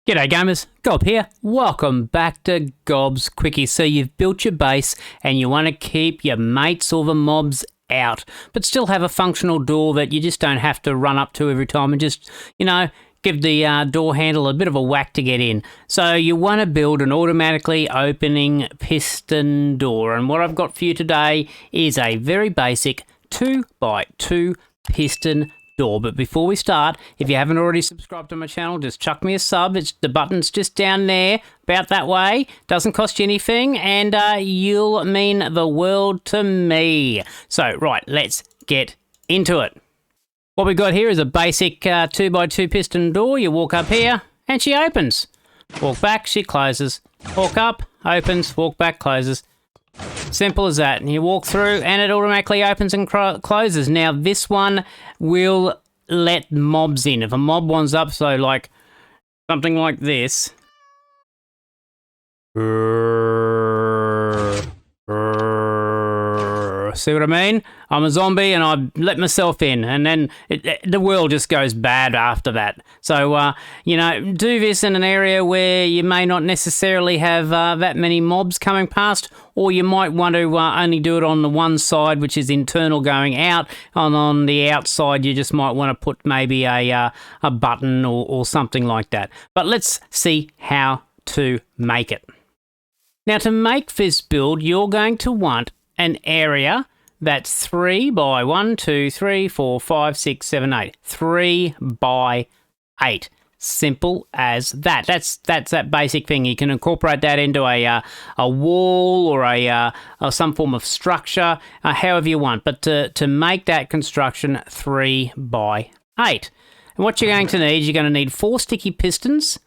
G'day gamers, Gob here. Welcome back to Gob's Quickies. So you've built your base and you want to keep your mates or the mobs out, but still have a functional door that you just don't have to run up to every time and just, give the door handle a bit of a whack to get in. So you want to build an automatically opening piston door. And what I've got for you today is a very basic 2x2 piston door. But before we start, if you haven't already subscribed to my channel, just chuck me a sub. The button's just down there, about that way. Doesn't cost you anything, and you'll mean the world to me. So, right, let's get into it. What we've got here is a basic 2x2 piston door. You walk up here, and she opens. Walk back, she closes. Walk up, opens, walk back, closes. Simple as that. And you walk through and it automatically opens and closes. Now this one will let mobs in. If a mob wants up, so like something like this. See what I mean? I'm a zombie and I let myself in, and then the world just goes bad after that. So, do this in an area where you may not necessarily have that many mobs coming past, or you might want to only do it on the one side, which is internal going out, and on the outside you just might want to put maybe a button or something like that. But let's see how to make it. Now, to make this build, you're going to want an area that's 3 by 1, 2, 3, 4, 5, 6, 7, 8. 3 by 8. Simple as that. That's that basic thing. You can incorporate that into a wall or some form of structure, however you want. But to make that construction 3 by 8. And what you're going to need 4 sticky pistons,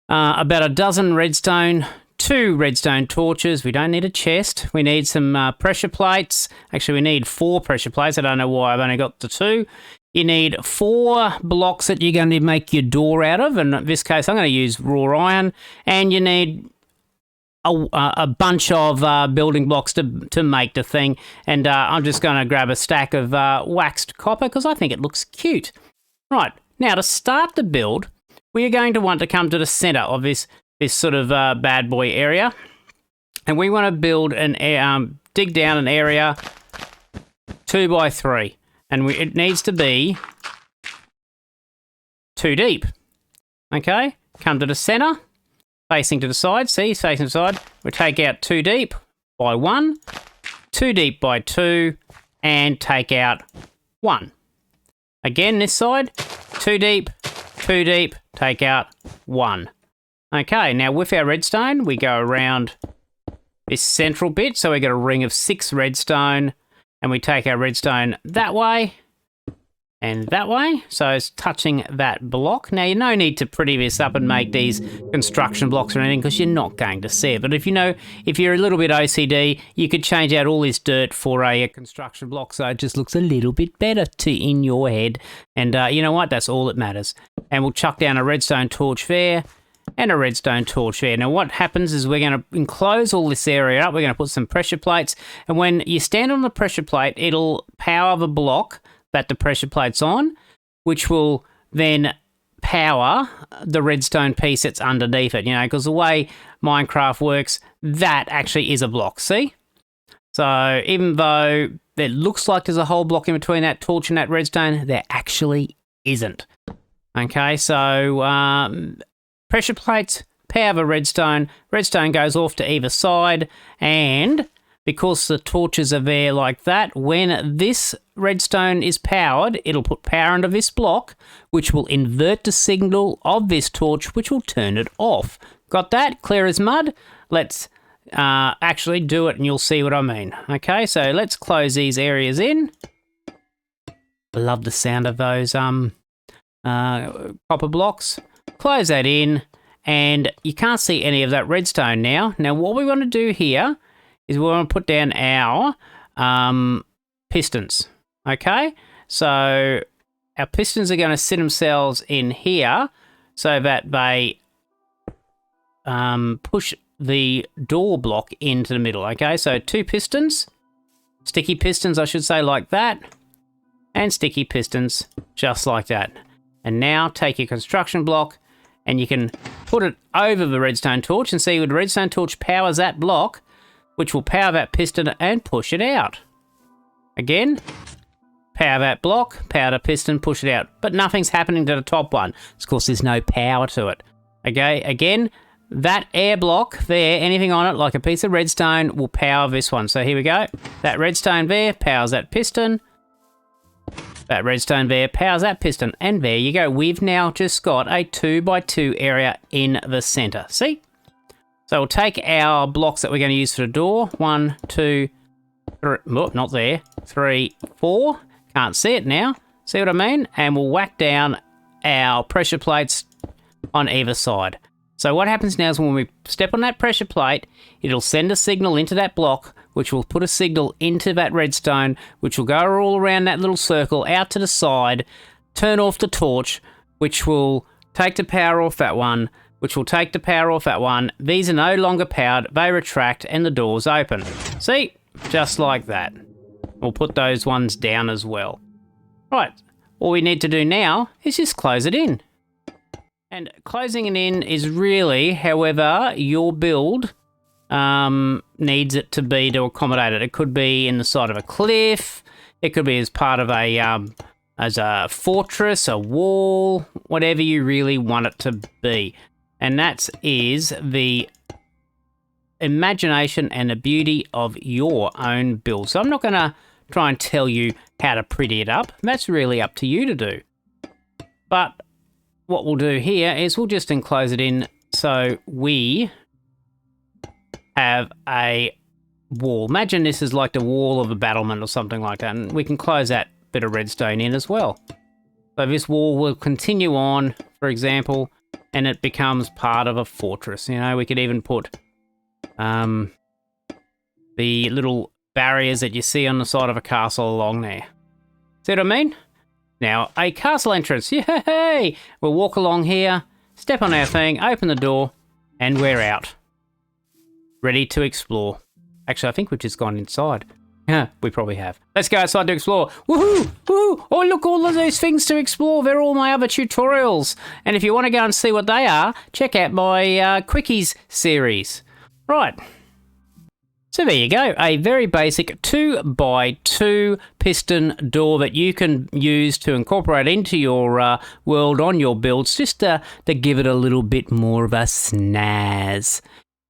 about a dozen redstone, 2 redstone torches. We don't need a chest. We need some pressure plates. Actually, we need 4 pressure plates. I don't know why I've only got the 2. You need 4 blocks that you're going to make your door out of. And in this case, I'm going to use raw iron. And you need a bunch of building blocks to make the thing. And I'm just going to grab a stack of waxed copper because I think it looks cute. Right, now to start the build, we are going to want to come to the center of this sort of bad boy area, and we want to build dig down an area 2 by 3, and it needs to be 2 deep. Okay, come to the center, facing to the side. See, facing to the side. We take out 2 deep by 1, 2 deep by 2, and take out 1. Again, this side, 2 deep, take out 1. Okay, now with our redstone, we go around this central bit. So we got a ring of 6 redstone, and we take our redstone that way and that way. So it's touching that block. Now, you no need to pretty this up and make these construction blocks or anything because you're not going to see it. But if you're a little bit OCD, you could change out all this dirt for a construction block so it just looks a little bit better in your head. And you know what? That's all that matters. And we'll chuck down a redstone torch there. And a redstone torch there. Now what happens is we're going to enclose all this area up. We're going to put some pressure plates, and when you stand on the pressure plate, it'll power the block that the pressure plate's on, which will then power the redstone piece that's underneath it, because the way Minecraft works, that actually is a block, see? So even though it looks like there's a whole block in between that torch and that redstone, there actually isn't. Okay, so pressure plates power the redstone. Redstone goes off to either side, and because the torches are there like that, when this redstone is powered, it'll put power into this block, which will invert the signal of this torch, which will turn it off. Got that? Clear as mud? Let's actually do it, and you'll see what I mean. Okay, so let's close these areas in. I love the sound of those copper blocks. Close that in, and you can't see any of that redstone now. Now, what we want to do here is we want to put down our pistons, okay? So our pistons are going to sit themselves in here so that they push the door block into the middle, okay? So 2 pistons, sticky pistons, I should say, like that, and sticky pistons just like that. And now take your construction block and you can put it over the redstone torch and see the redstone torch powers that block, which will power that piston and push it out. Again, power that block, power the piston, push it out. But nothing's happening to the top one. Of course, there's no power to it. Okay, again, that air block there, anything on it, like a piece of redstone, will power this one. So here we go. That redstone there powers that piston. That redstone there powers that piston. And there you go. We've now just got a 2x2 area in the center. See? So we'll take our blocks that we're going to use for the door. 1, 2, 3. Oh, not there. 3, 4. Can't see it now. See what I mean? And we'll whack down our pressure plates on either side. So what happens now is when we step on that pressure plate, it'll send a signal into that block, which will put a signal into that redstone, which will go all around that little circle out to the side, turn off the torch, which will take the power off that one, which will take the power off that one. These are no longer powered, they retract, and the door's open. See? Just like that. We'll put those ones down as well. Right, all we need to do now is just close it in. And closing it in is really however your build needs it to be to accommodate it. It could be in the side of a cliff. It could be as part of a fortress, a wall, whatever you really want it to be. And that is the imagination and the beauty of your own build. So I'm not going to try and tell you how to pretty it up. That's really up to you to do. But what we'll do here is we'll just enclose it in so we have a wall. Imagine this is like the wall of a battlement or something like that, and we can close that bit of redstone in as well. So this wall will continue on, for example, and it becomes part of a fortress. You know, we could even put the little barriers that you see on the side of a castle along there. See what I mean? Now, a castle entrance. Yay! We'll walk along here, step on our thing, open the door, and we're out. Ready to explore. Actually, I think we've just gone inside. Yeah, we probably have. Let's go outside to explore. Woohoo! Woohoo! Oh, look, all of those things to explore. They're all my other tutorials. And if you want to go and see what they are, check out my Quickies series. Right. So there you go, a very basic 2x2 piston door that you can use to incorporate into your world on your builds, just to give it a little bit more of a snazz.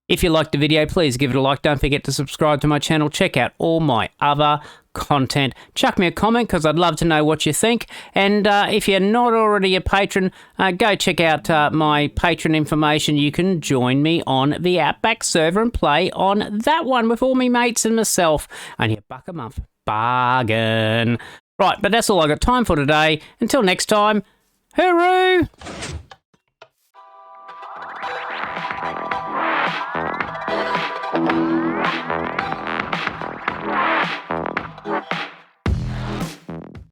If you liked the video, please give it a like. Don't forget to subscribe to my channel. Check out all my other content. Chuck me a comment because I'd love to know what you think. And if you're not already a patron, go check out my patron information. You can join me on the Outback server and play on that one with all me mates and myself. Only $1 a month. Bargain. Right, but that's all I got time for today. Until next time, hooroo!